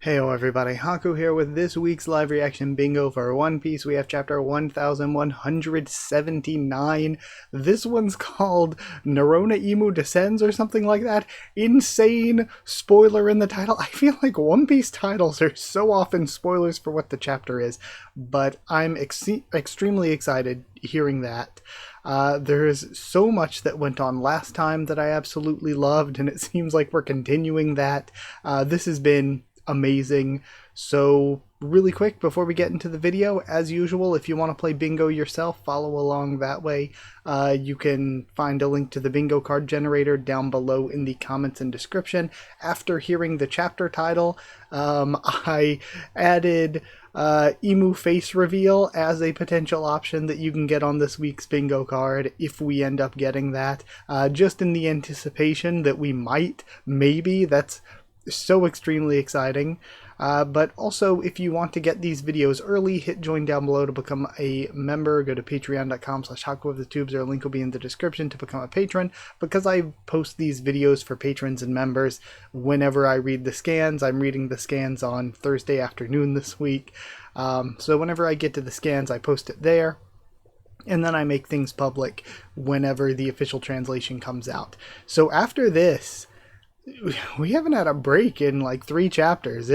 Heyo everybody, Haku here with this week's live reaction bingo for One Piece. We have chapter 1179. This one's called Narona Imu Descends or something like that. Insane spoiler in the title. I feel like One Piece titles are so often spoilers for what the chapter is, but I'm extremely excited hearing that. There's so much that went on last time that I absolutely loved, and it seems like we're continuing that. This has been amazing. So really quick before we get into the video, as usual, if you want to play bingo yourself, follow along that way. You can find a link to the bingo card generator down below in the comments and description. After hearing the chapter title, I added Emu face reveal as a potential option that you can get on this week's bingo card if we end up getting that, just in the anticipation that we might, maybe. That's so extremely exciting. But also, if you want to get these videos early, hit join down below to become a member. Go to patreon.com/HakuOfTheTubes, or a link will be in the description to become a patron, because I post these videos for patrons and members whenever I read the scans. I'm reading the scans on Thursday afternoon this week, so whenever I get to the scans, I post it there. And then I make things public whenever the official translation comes out. So after this, we haven't had a break in like 3 chapters.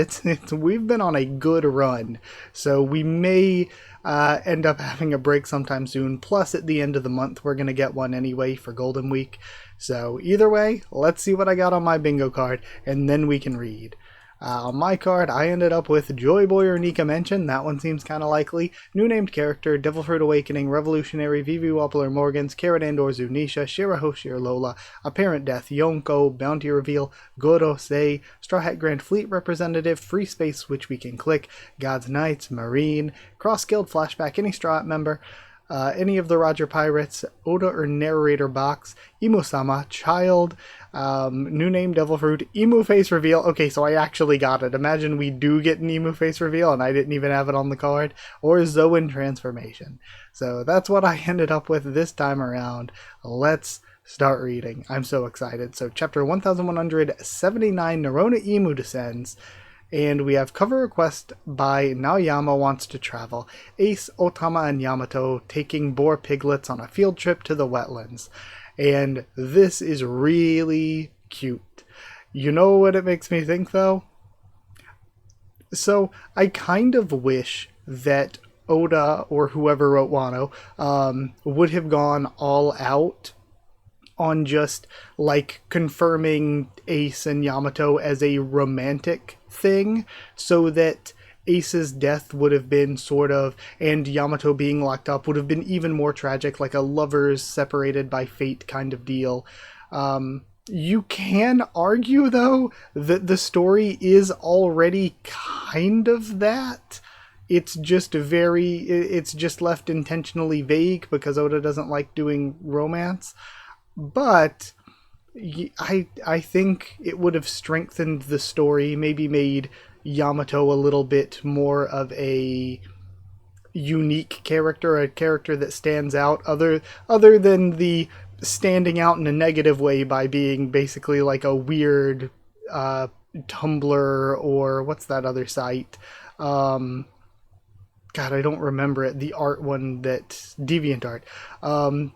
We've been on a good run, so we may end up having a break sometime soon. Plus, at the end of the month, we're gonna get one anyway for Golden Week. So either way, let's see what I got on my bingo card, and then we can read. On my card, I ended up with Joy Boy or Nika Mention. That one seems kind of likely. New named character, Devil Fruit Awakening, Revolutionary, Vivi Wappler Morgans, Carrot Andor Zunisha, Shirahoshi or Lola, Apparent Death, Yonko, Bounty Reveal, Gorosei, Straw Hat Grand Fleet Representative, Free Space, which we can click, God's Knights, Marine, Cross Guild Flashback, any Straw Hat member, any of the Roger Pirates, Oda or Narrator Box, Emu-sama, Child, new name Devil Fruit, Emu Face Reveal. Okay, so I actually got it. Imagine we do get an Emu Face Reveal and I didn't even have it on the card. Or Zoan Transformation. So that's what I ended up with this time around. Let's start reading. I'm so excited. So chapter 1179, Narona Imu Descends. And we have cover request by Naoyama Wants to Travel. Ace, Otama, and Yamato taking boar piglets on a field trip to the wetlands. And this is really cute. You know what it makes me think, though? So I kind of wish that Oda, or whoever wrote Wano, would have gone all out on just like confirming Ace and Yamato as a romantic thing, so that Ace's death would have been sort of, and Yamato being locked up would have been even more tragic, like a lovers separated by fate kind of deal. You can argue, though, that the story is already kind of that. It's just left intentionally vague because Oda doesn't like doing romance. But I think it would have strengthened the story, maybe made Yamato a little bit more of a unique character, a character that stands out, other than the standing out in a negative way by being basically like a weird Tumblr, or what's that other site? God, I don't remember it. The art one, that DeviantArt,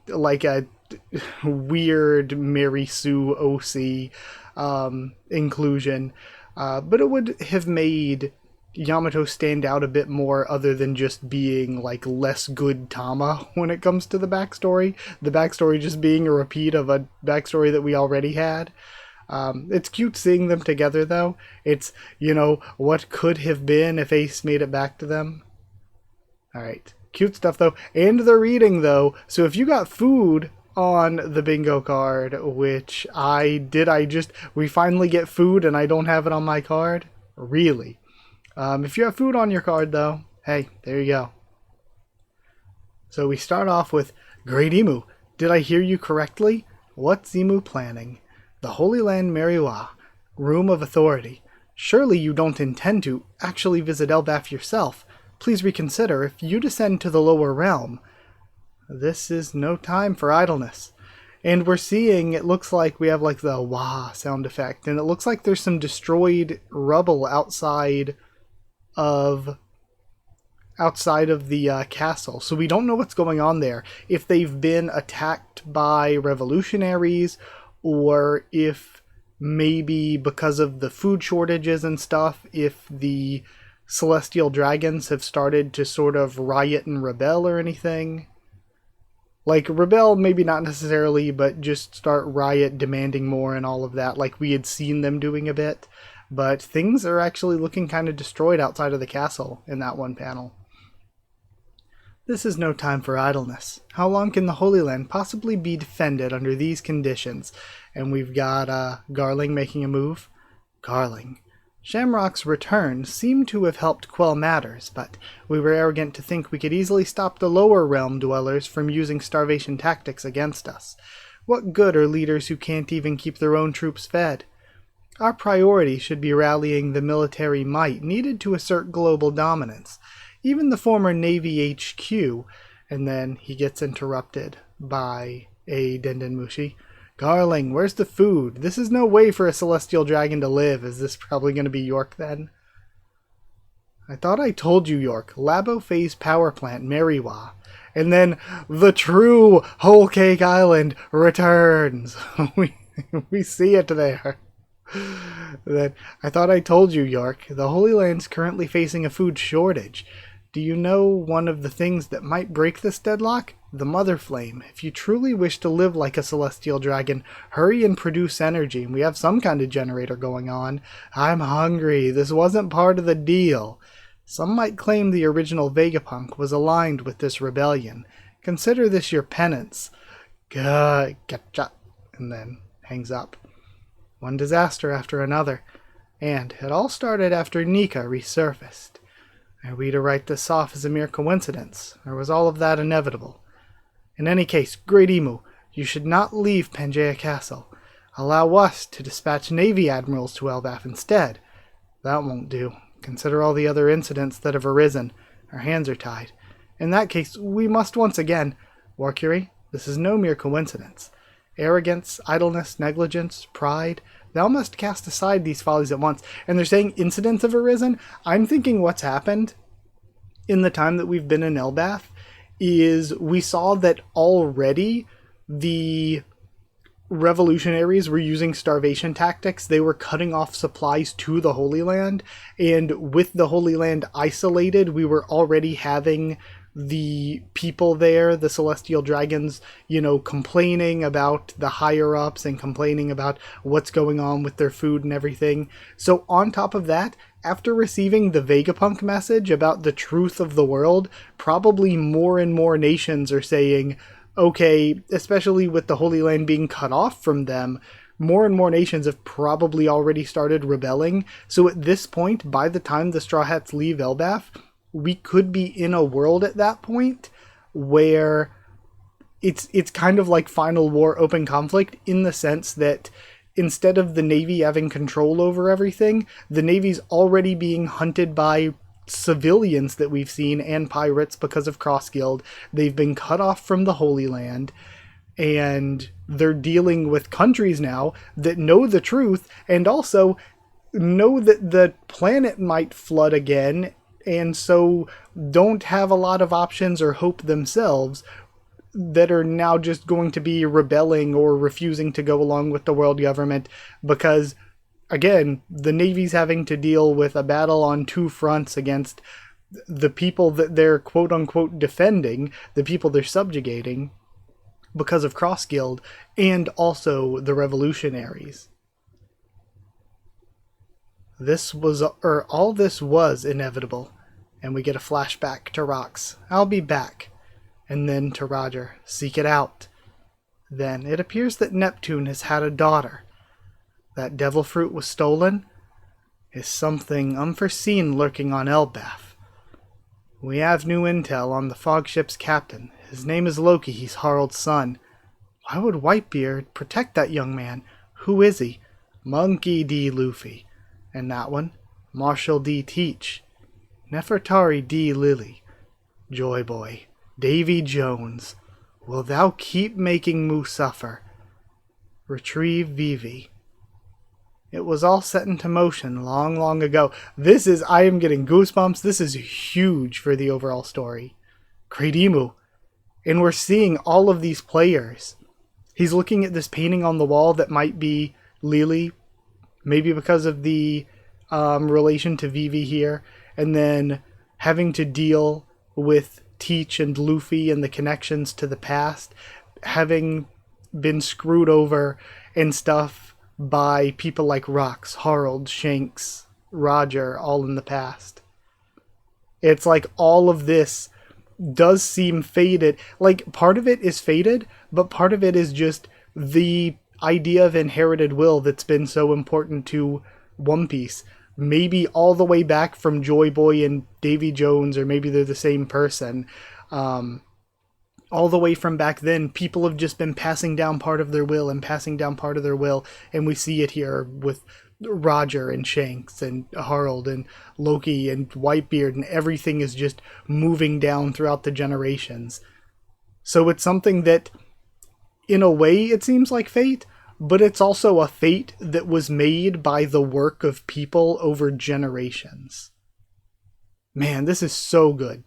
like a weird Mary Sue OC inclusion, but it would have made Yamato stand out a bit more, other than just being like less good Tama when it comes to the backstory. The backstory just being a repeat of a backstory that we already had. It's cute seeing them together, though. It's, you know, what could have been if Ace made it back to them. Alright, cute stuff, though. And the reading, though. So if you got food on the bingo card, which we finally get food and I don't have it on my card? Really? If you have food on your card, though, hey, there you go. So we start off with, Great Emu, did I hear you correctly? What's Emu planning? The Holy Land Meriwa, Room of Authority. Surely you don't intend to actually visit Elbaf yourself. Please reconsider if you descend to the lower realm. This is no time for idleness. And we're seeing, it looks like we have like the wah sound effect, and it looks like there's some destroyed rubble of outside of the castle. So we don't know what's going on there. If they've been attacked by revolutionaries, or if maybe because of the food shortages and stuff, if the celestial dragons have started to sort of riot and rebel or anything. Like, rebel, maybe not necessarily, but just start riot, demanding more and all of that, like we had seen them doing a bit. But things are actually looking kind of destroyed outside of the castle in that one panel. This is no time for idleness. How long can the Holy Land possibly be defended under these conditions? And we've got Garling making a move. Garling. Shamrock's return seemed to have helped quell matters, but we were arrogant to think we could easily stop the lower realm dwellers from using starvation tactics against us. What good are leaders who can't even keep their own troops fed? Our priority should be rallying the military might needed to assert global dominance. Even the former Navy HQ, and then he gets interrupted by a Dendenmushi. Garling, where's the food? This is no way for a celestial dragon to live. Is this probably going to be York then? I thought I told you, York. Labo Phase Power Plant, Mariwa. And then the true Whole Cake Island returns. we see it there. That I thought I told you, York. The Holy Land's currently facing a food shortage. Do you know one of the things that might break this deadlock? The Mother Flame. If you truly wish to live like a celestial dragon, hurry and produce energy. We have some kind of generator going on. I'm hungry. This wasn't part of the deal. Some might claim the original Vegapunk was aligned with this rebellion. Consider this your penance. Gotcha. And then hangs up. One disaster after another. And it all started after Nika resurfaced. Are we to write this off as a mere coincidence, or was all of that inevitable? In any case, Great Emu, you should not leave Pangaea Castle. Allow us to dispatch Navy admirals to Elbaf instead. That won't do. Consider all the other incidents that have arisen. Our hands are tied. In that case, we must once again... Warcury, this is no mere coincidence. Arrogance, idleness, negligence, pride... Thou must cast aside these follies at once. And they're saying incidents have arisen? I'm thinking what's happened in the time that we've been in Elbaf is we saw that already the revolutionaries were using starvation tactics. They were cutting off supplies to the Holy Land. And with the Holy Land isolated, we were already having the people there, the celestial dragons, complaining about the higher ups and complaining about what's going on with their food and everything. So on top of that, after receiving the Vegapunk message about the truth of the world, probably more and more nations are saying, okay, especially with the Holy Land being cut off from them, more and more nations have probably already started rebelling. So at this point, by the time the Straw Hats leave Elbaf, we could be in a world at that point where it's kind of like Final War open conflict in the sense that instead of the Navy having control over everything, the Navy's already being hunted by civilians that we've seen and pirates because of Cross Guild. They've been cut off from the Holy Land, and they're dealing with countries now that know the truth and also know that the planet might flood again, and so don't have a lot of options or hope themselves, that are now just going to be rebelling or refusing to go along with the world government because, again, the Navy's having to deal with a battle on two fronts against the people that they're quote-unquote defending, the people they're subjugating because of Cross Guild, and also the revolutionaries. All this was inevitable, and we get a flashback to Rox. I'll be back. And then to Roger, seek it out. Then it appears that Neptune has had a daughter. That devil fruit was stolen? Is something unforeseen lurking on Elbaf? We have new intel on the fog ship's captain. His name is Loki, he's Harald's son. Why would Whitebeard protect that young man? Who is he? Monkey D. Luffy. And that one? Marshall D. Teach. Nefertari D. Lily. Joy Boy. Davy Jones. Will thou keep making Moo suffer? Retrieve Vivi. It was all set into motion long, long ago. This is, I am getting goosebumps. This is huge for the overall story. Great Emu. And we're seeing all of these players. He's looking at this painting on the wall that might be Lily, maybe because of the relation to Vivi here, and then having to deal with Teach and Luffy and the connections to the past, having been screwed over and stuff by people like Rox, Harold, Shanks, Roger, all in the past. It's like all of this does seem faded. Like, part of it is faded, but part of it is just the idea of inherited will that's been so important to One Piece. Maybe all the way back from Joy Boy and Davy Jones, or maybe they're the same person. All the way from back then, people have just been passing down part of their will and passing down part of their will, and we see it here with Roger and Shanks and Harold and Loki and Whitebeard, and everything is just moving down throughout the generations. So it's something that, in a way, it seems like fate, but it's also a fate that was made by the work of people over generations. Man, this is so good.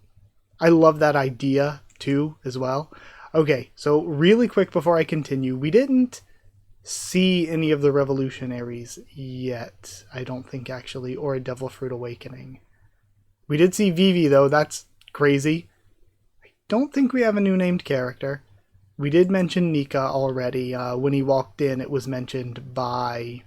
I love that idea too, as well. Okay, so really quick before I continue, we didn't see any of the revolutionaries yet, I don't think, actually, or a Devil Fruit Awakening. We did see Vivi, though. That's crazy. I don't think we have a new named character. We did mention Nika already. When he walked in, it was mentioned by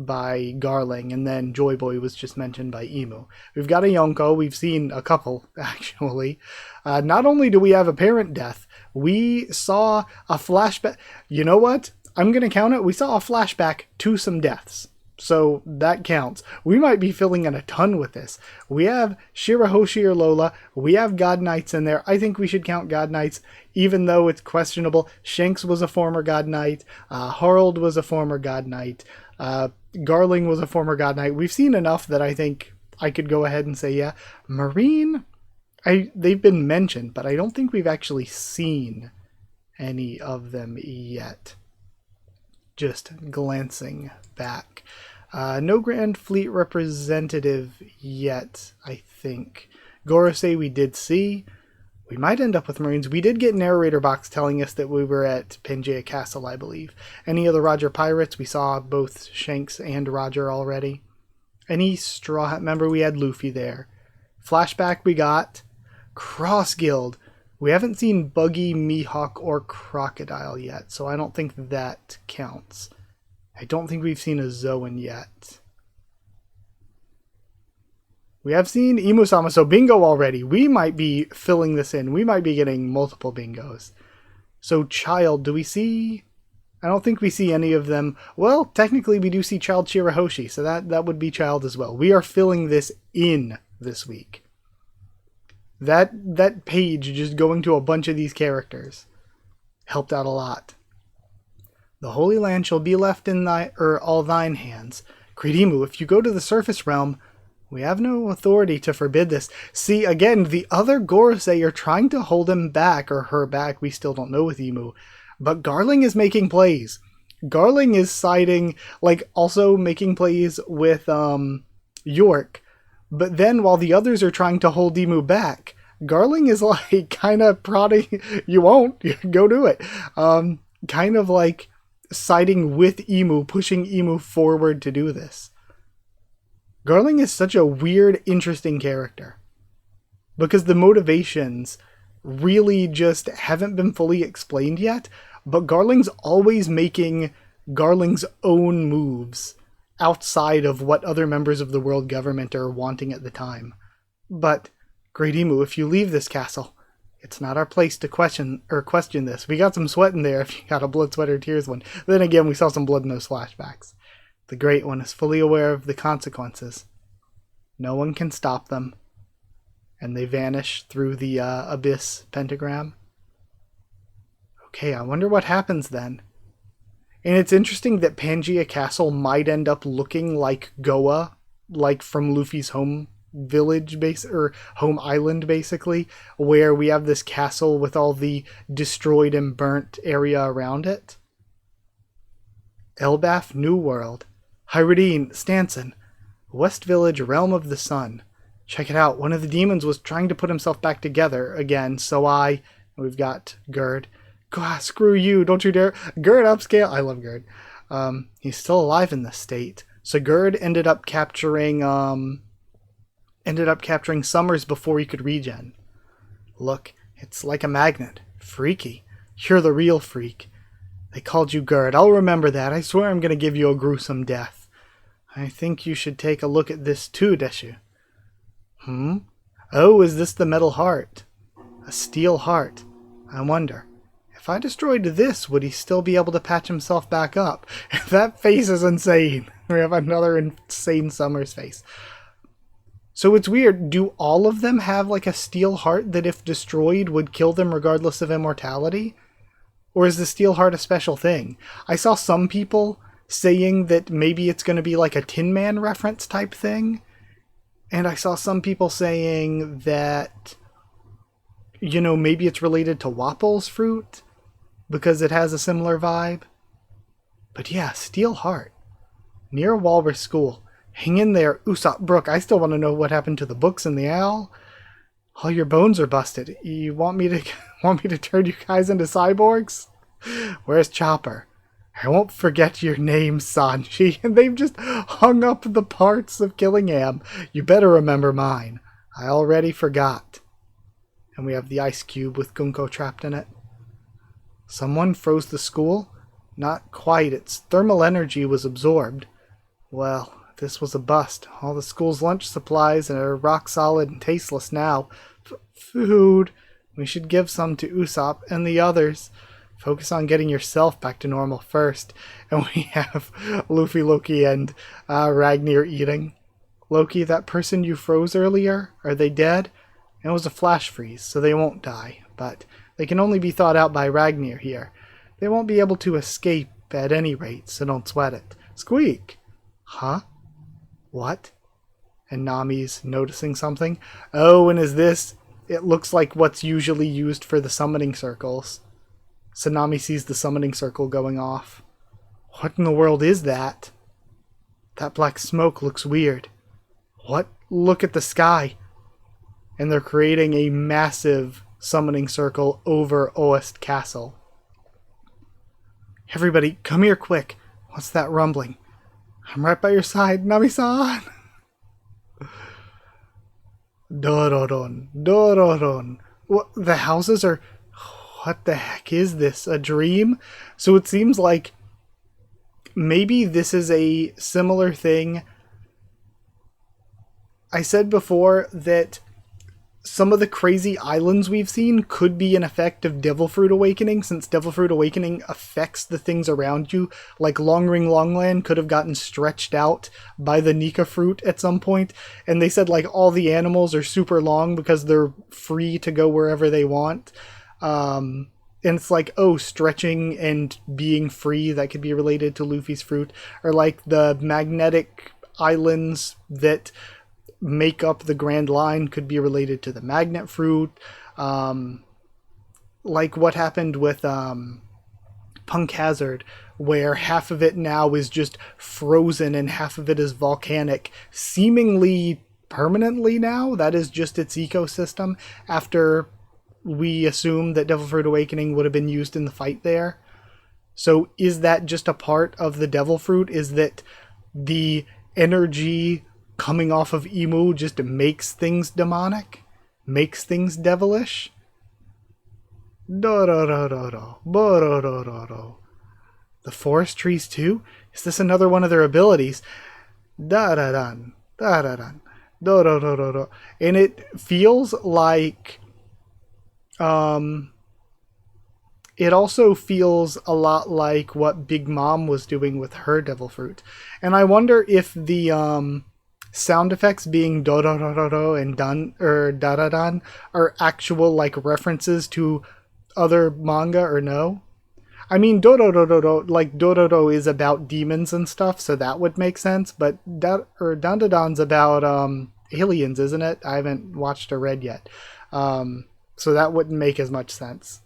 Garling, and then Joy Boy was just mentioned by Emu. We've got a Yonko. We've seen a couple, actually. Not only do we have a parent death, we saw a flashback. You know what? I'm going to count it. We saw a flashback to some deaths. So that counts. We might be filling in a ton with this. We have Shirahoshi or Lola. We have God Knights in there. I think we should count God Knights, even though it's questionable. Shanks was a former God Knight. Harold was a former God Knight. Garling was a former God Knight. We've seen enough that I think I could go ahead and say, yeah. Marine, they've been mentioned, but I don't think we've actually seen any of them yet. Just glancing back. No Grand Fleet representative yet, I think. Gorosei we did see. We might end up with Marines. We did get narrator box telling us that we were at Pangaea Castle, I believe. Any of the Roger pirates, we saw both Shanks and Roger already. Any Straw Hat member, we had Luffy there. Flashback, we got Cross Guild. We haven't seen Buggy, Mihawk, or Crocodile yet, so I don't think that counts. I don't think we've seen a Zoan yet. We have seen Imu-sama, so bingo already. We might be filling this in. We might be getting multiple bingos. So Child, do we see? I don't think we see any of them. Well, technically we do see Child Shirahoshi, so that would be Child as well. We are filling this in this week. That page just going to a bunch of these characters helped out a lot. The Holy Land shall be left in all thine hands. Kridimu, if you go to the surface realm, we have no authority to forbid this. See, again, the other Gorosei are trying to hold him back, or her back, we still don't know with Emu. But Garling is making plays. Garling is siding, like, also making plays with York. But then, while the others are trying to hold Emu back, Garling is, like, kind of prodding, you won't, go do it. Kind of, like, siding with Emu, pushing Emu forward to do this. Garling is such a weird, interesting character. Because the motivations really just haven't been fully explained yet, but Garling's always making Garling's own moves outside of what other members of the world government are wanting at the time. But, Great Emu, if you leave this castle, it's not our place to question this. We got some sweat in there if you got a blood, sweat, or tears one. Then again, we saw some blood in those flashbacks. The Great One is fully aware of the consequences. No one can stop them. And they vanish through the abyss pentagram. Okay, I wonder what happens then. And it's interesting that Pangaea Castle might end up looking like Goa, like from Luffy's home village base or home island basically, where we have this castle with all the destroyed and burnt area around it. Elbaf, New World. Hyridine, Stanson. West Village, Realm of the Sun. Check it out. One of the demons was trying to put himself back together again, so we've got Gerd. God, screw you, don't you dare. Gerd upscale. I love Gerd. He's still alive in this state. So Gerd ended up capturing Summers before he could regen. Look, it's like a magnet. Freaky. You're the real freak. They called you Gerd. I'll remember that. I swear I'm going to give you a gruesome death. I think you should take a look at this too, Deshu. Oh, is this the metal heart? A steel heart. I wonder. If I destroyed this, would he still be able to patch himself back up? That face is insane. We have another insane Summers face. So it's weird. Do all of them have like a steel heart that if destroyed would kill them regardless of immortality? Or is the steel heart a special thing? I saw some people saying that maybe it's going to be like a Tin Man reference type thing. And I saw some people saying that, you know, maybe it's related to Wapple's fruit because it has a similar vibe. But yeah, steel heart. Near Walrus School. Hang in there, Usopp Brook. I still want to know what happened to the books and the owl. All your bones are busted. You want me to turn you guys into cyborgs? Where's Chopper? I won't forget your name, Sanji. And they've just hung up the parts of Killingham. You better remember mine. I already forgot. And we have the ice cube with Gunko trapped in it. Someone froze the school? Not quite. Its thermal energy was absorbed. Well, this was a bust. All the school's lunch supplies are rock solid and tasteless now. Food. We should give some to Usopp and the others. Focus on getting yourself back to normal first. And we have Luffy, Loki, and Ragnar eating. Loki, that person you froze earlier, are they dead? It was a flash freeze, so they won't die. But they can only be thought out by Ragnar here. They won't be able to escape at any rate, so don't sweat it. Squeak! Huh? What? And Nami's noticing something. Oh, and is this... It looks like what's usually used for the summoning circles. So Nami sees the summoning circle going off. What in the world is that? That black smoke looks weird. What? Look at the sky. And they're creating a massive summoning circle over Oest Castle. Everybody, come here quick. What's that rumbling? I'm right by your side, Nami-san. Dororon, Dororon. What, the houses are... What the heck is this? A dream? So it seems like maybe this is a similar thing. I said before that some of the crazy islands we've seen could be an effect of Devil Fruit Awakening, since Devil Fruit Awakening affects the things around you. Like Long Ring Longland could have gotten stretched out by the Nika fruit at some point, and they said like all the animals are super long because they're free to go wherever they want. And it's like, oh, stretching and being free, that could be related to Luffy's fruit. Or like the magnetic islands that make up the Grand Line could be related to the magnet fruit. Like what happened with Punk Hazard, where half of it now is just frozen and half of it is volcanic, seemingly permanently now. That is just its ecosystem after we assume that Devil Fruit Awakening would have been used in the fight there. So is that just a part of the Devil Fruit? Is that the energy coming off of Imu just makes things demonic? Makes things devilish? The forest trees too? Is this another one of their abilities? Da-da-dan, da-da-dan, do-do-do-do-do. And it feels like... it also feels a lot like what Big Mom was doing with her Devil Fruit. And I wonder if the sound effects being do-do-do-do-do and dun or da-da-dan are actual like references to other manga or no. I mean, do-do-do-do-do, like do-do-do is about demons and stuff, so that would make sense, but dan-da-dan's about aliens, isn't it? I haven't watched or read yet. So that wouldn't make as much sense.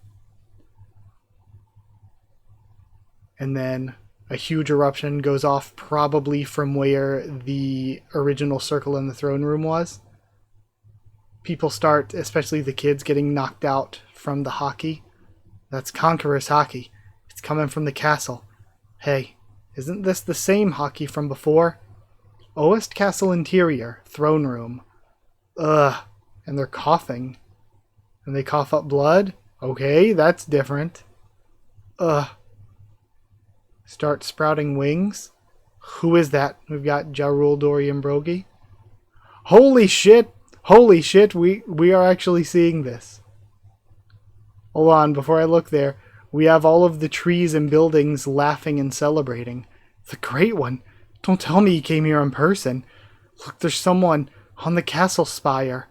And then a huge eruption goes off, probably from where the original circle in the throne room was. People start, especially the kids, getting knocked out from the hockey. That's Conqueror's hockey. It's coming from the castle. Hey, isn't this the same hockey from before? Oest Castle Interior, throne room. Ugh, and they're coughing. And they cough up blood? Okay, that's different. Ugh. Start sprouting wings. Who is that? We've got Jarul, Dorian, Brogy. Holy shit! Holy shit, we are actually seeing this. Hold on, before I look there, we have all of the trees and buildings laughing and celebrating. The Great One! Don't tell me he came here in person. Look, there's someone on the castle spire.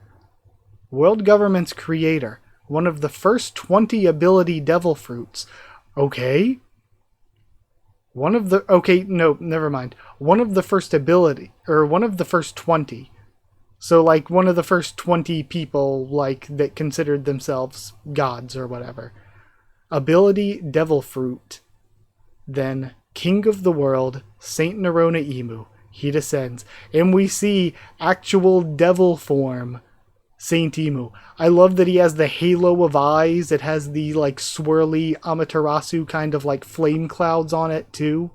World Government's creator. One of the first 20 ability devil fruits. Okay. Okay, no, never mind. One of the first ability, or one of the first 20. So, like, one of the first 20 people, like, that considered themselves gods or whatever. Ability devil fruit. Then, King of the World, Saint Nerona Emu. He descends. And we see actual devil form Saint Emu. I love that he has the halo of eyes. It has the, like, swirly Amaterasu kind of, like, flame clouds on it, too.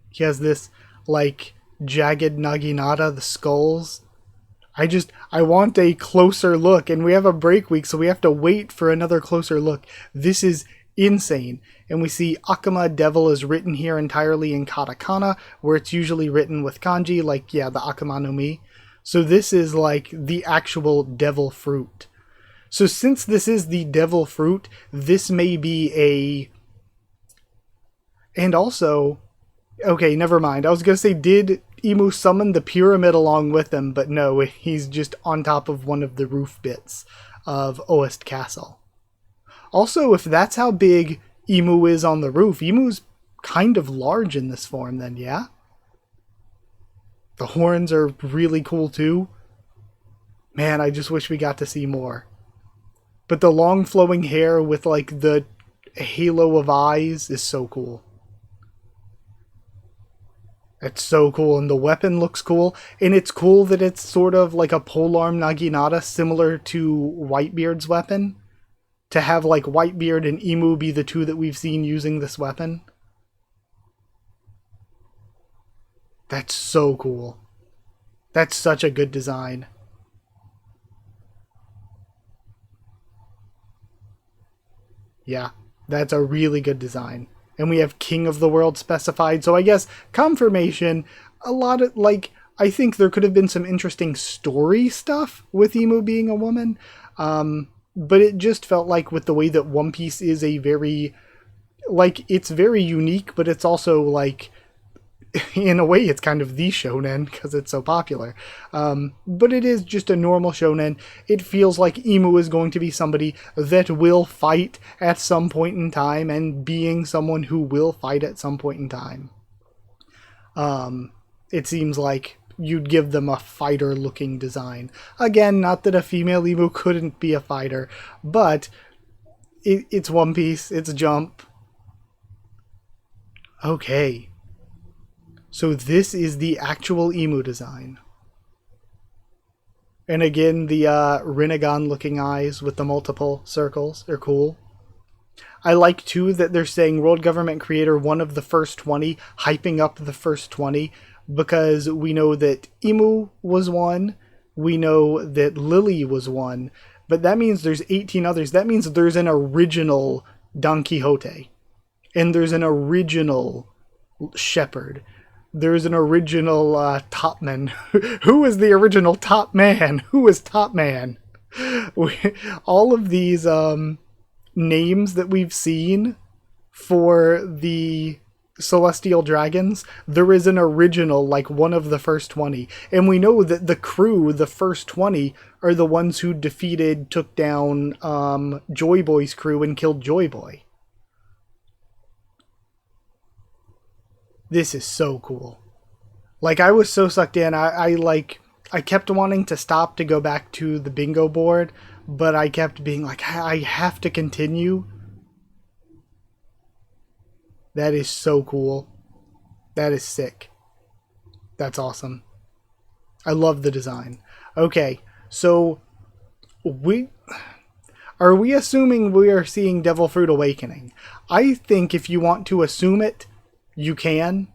He has this, like, jagged Naginata, the skulls. I want a closer look, and we have a break week, so we have to wait for another closer look. This is insane. And we see Akama Devil is written here entirely in katakana, where it's usually written with kanji, like, yeah, the Akama no Mi. So this is like the actual devil fruit. So since this is the devil fruit, this may be a... And also... Okay, never mind. I was going to say, did Emu summon the pyramid along with him? But no, he's just on top of one of the roof bits of Oest Castle. Also, if that's how big Emu is on the roof, Emu's kind of large in this form then, yeah? The horns are really cool too. Man, I just wish we got to see more. But the long flowing hair with like the halo of eyes is so cool. It's so cool, and the weapon looks cool, and it's cool that it's sort of like a polearm Naginata similar to Whitebeard's weapon. To have like Whitebeard and Emu be the two that we've seen using this weapon. That's so cool. That's such a good design. Yeah, that's a really good design. And we have King of the World specified, so I guess confirmation, a lot of, like, I think there could have been some interesting story stuff with Emu being a woman, but it just felt like with the way that One Piece is a very, like, it's very unique, but it's also, like, in a way, it's kind of the shonen because it's so popular. But it is just a normal shonen. It feels like Emu is going to be somebody that will fight at some point in time, and being someone who will fight at some point in time. It seems like you'd give them a fighter-looking design. Again, not that a female Emu couldn't be a fighter, but it's One Piece, it's Jump. Okay. So this is the actual Emu design. And again, the Rinnegan-looking eyes with the multiple circles are cool. I like, too, that they're saying World Government Creator, one of the first 20, hyping up the first 20, because we know that Emu was one, we know that Lily was one, but that means there's 18 others. That means there's an original Don Quixote, and there's an original Shepherd. There's an original Topman. Who is the original Top Man? Who is Top Man? All of these names that we've seen for the Celestial Dragons, there is an original, like one of the first 20. And we know that the crew, the first 20, are the ones who took down Joy Boy's crew and killed Joy Boy. This is so cool. Like, I was so sucked in. I like, I kept wanting to stop to go back to the bingo board, but I kept being like, I have to continue. That is so cool. That is sick. That's awesome. I love the design. Okay, so are we assuming we are seeing Devil Fruit Awakening? I think if you want to assume it, you can.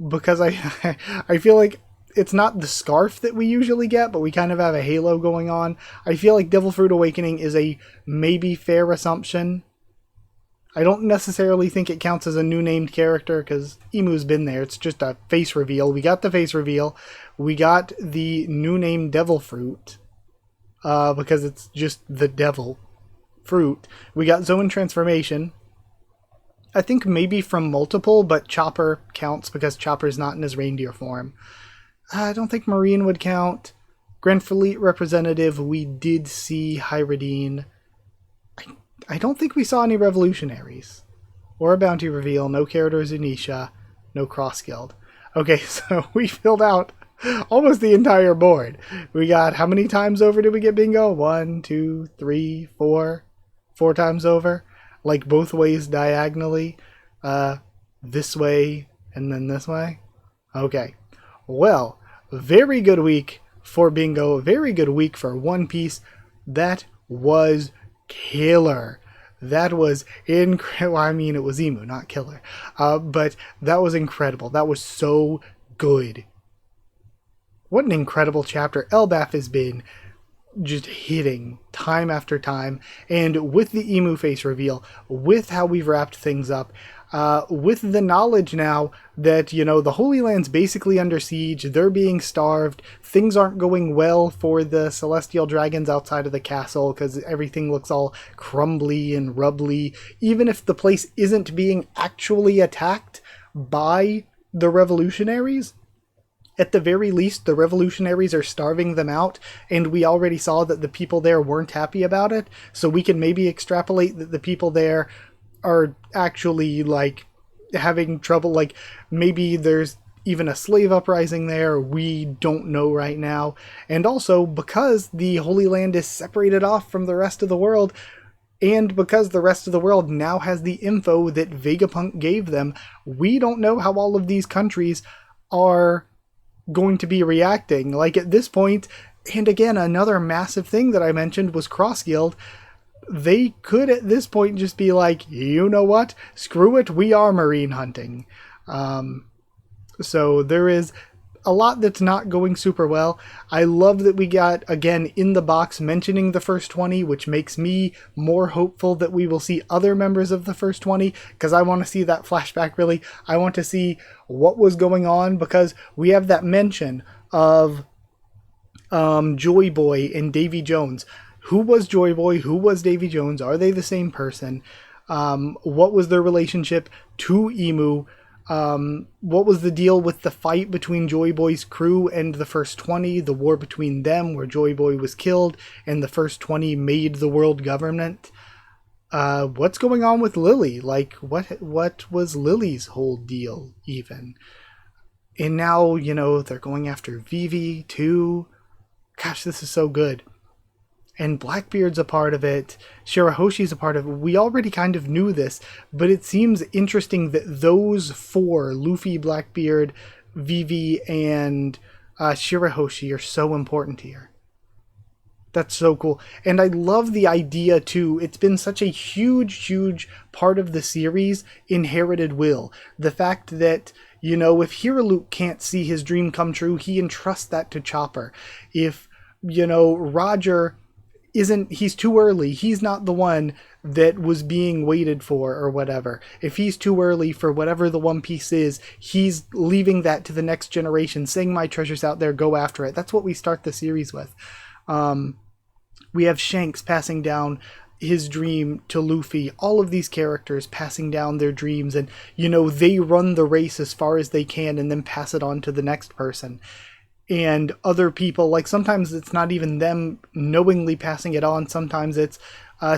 Because I I feel like it's not the scarf that we usually get, but we kind of have a halo going on. I feel like Devil Fruit Awakening is a maybe fair assumption. I don't necessarily think it counts as a new named character because Emu's been there. It's just a face reveal. We got the face reveal. We got the new name Devil Fruit because it's just the Devil Fruit. We got Zoan Transformation. I think maybe from multiple, but Chopper counts because Chopper's not in his reindeer form. I don't think Marine would count. Grand Fleet Representative, we did see Hyridine. I don't think we saw any Revolutionaries. Or a Bounty Reveal, no Carrot or Zunisha, no Cross Guild. Okay, so we filled out almost the entire board. We got, how many times over did we get bingo? 1, 2, 3, 4. 4 times over. Like both ways diagonally. This way and then this way. Okay. Well, very good week for bingo. Very good week for One Piece. That was killer. That was incredible. I mean, it was Emu, not killer. But that was incredible. That was so good. What an incredible chapter Elbaf has been just hitting time after time. And with the Emu face reveal, with how we've wrapped things up, with the knowledge now that, you know, the Holy Land's basically under siege, they're being starved, things aren't going well for the Celestial Dragons outside of the castle because everything looks all crumbly and rubbly, even if the place isn't being actually attacked by the revolutionaries. At the very least, the revolutionaries are starving them out, and we already saw that the people there weren't happy about it, so we can maybe extrapolate that the people there are actually, like, having trouble. Like, maybe there's even a slave uprising there. We don't know right now. And also, because the Holy Land is separated off from the rest of the world, and because the rest of the world now has the info that Vegapunk gave them, we don't know how all of these countries are going to be reacting. Like, at this point, and again, another massive thing that I mentioned was Cross Guild. They could at this point just be like, you know what? Screw it, we are marine hunting. So there is a lot that's not going super well. I love that we got, again, in the box mentioning the first 20, which makes me more hopeful that we will see other members of the first 20, because I want to see that flashback, really. I want to see what was going on, because we have that mention of Joy Boy and Davy Jones. Who was Joy Boy? Who was Davy Jones? Are they the same person? What was their relationship to Emu? What was the deal with the fight between Joy Boy's crew and the first 20? The war between them where Joy Boy was killed and the first 20 made the world government? What's going on with Lily? Like, what was Lily's whole deal even? And now, you know, they're going after Vivi too. Gosh, this is so good. And Blackbeard's a part of it. Shirahoshi's a part of it. We already kind of knew this, but it seems interesting that those four, Luffy, Blackbeard, Vivi, and Shirahoshi, are so important here. That's so cool. And I love the idea, too. It's been such a huge, huge part of the series, Inherited Will. The fact that, you know, if Hiriluk can't see his dream come true, he entrusts that to Chopper. If, you know, Roger he's too early, he's not the one that was being waited for or whatever. If he's too early for whatever the One Piece is, he's leaving that to the next generation, saying my treasure's out there, go after it. That's what we start the series with. We have Shanks passing down his dream to Luffy, all of these characters passing down their dreams, and, you know, they run the race as far as they can and then pass it on to the next person. And other people, like, sometimes it's not even them knowingly passing it on. Sometimes it's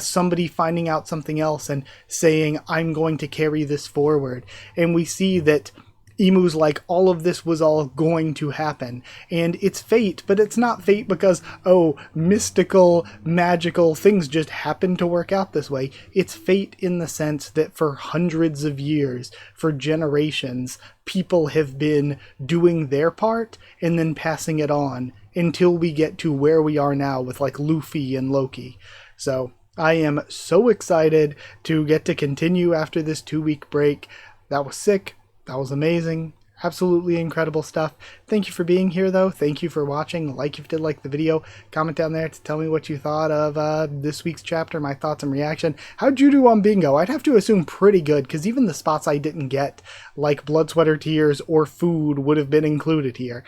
somebody finding out something else and saying, I'm going to carry this forward. And we see that Emu's like, all of this was all going to happen. And it's fate, but it's not fate because, oh, mystical, magical things just happen to work out this way. It's fate in the sense that for hundreds of years, for generations, people have been doing their part and then passing it on until we get to where we are now with like Luffy and Loki. So I am so excited to get to continue after this 2-week break. That was sick. That was amazing. Absolutely incredible stuff. Thank you for being here, though. Thank you for watching. Like if you did like the video. Comment down there to tell me what you thought of this week's chapter, my thoughts and reaction. How'd you do on bingo? I'd have to assume pretty good, because even the spots I didn't get, like blood, sweat, or tears or food, would have been included here.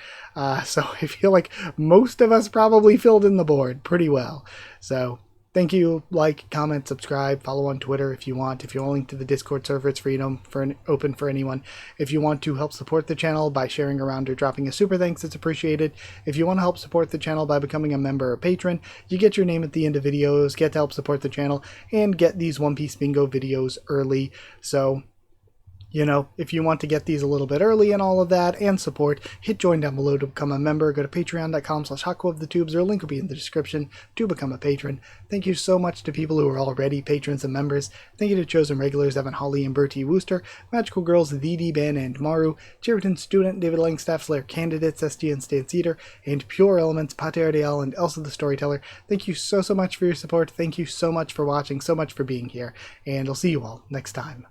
So I feel like most of us probably filled in the board pretty well. So thank you. Like, comment, subscribe, follow on Twitter if you want. If you want a link to the Discord server, it's open for anyone. If you want to help support the channel by sharing around or dropping a super thanks, it's appreciated. If you want to help support the channel by becoming a member or patron, you get your name at the end of videos, get to help support the channel, and get these One Piece Bingo videos early. So, you know, if you want to get these a little bit early and all of that and support, hit join down below to become a member. Go to patreon.com/HakuOfTheTubes, or a link will be in the description to become a patron. Thank you so much to people who are already patrons and members. Thank you to chosen regulars Evan Hawley and Bertie Wooster, Magical Girls, The D Ben and Maru, Cheriton Student, David Langstaff, Slayer Candidates, SD and Stan Cedar, and Pure Elements, Pater Ariel, and Elsa the Storyteller. Thank you so much for your support. Thank you so much for watching, so much for being here, and I'll see you all next time.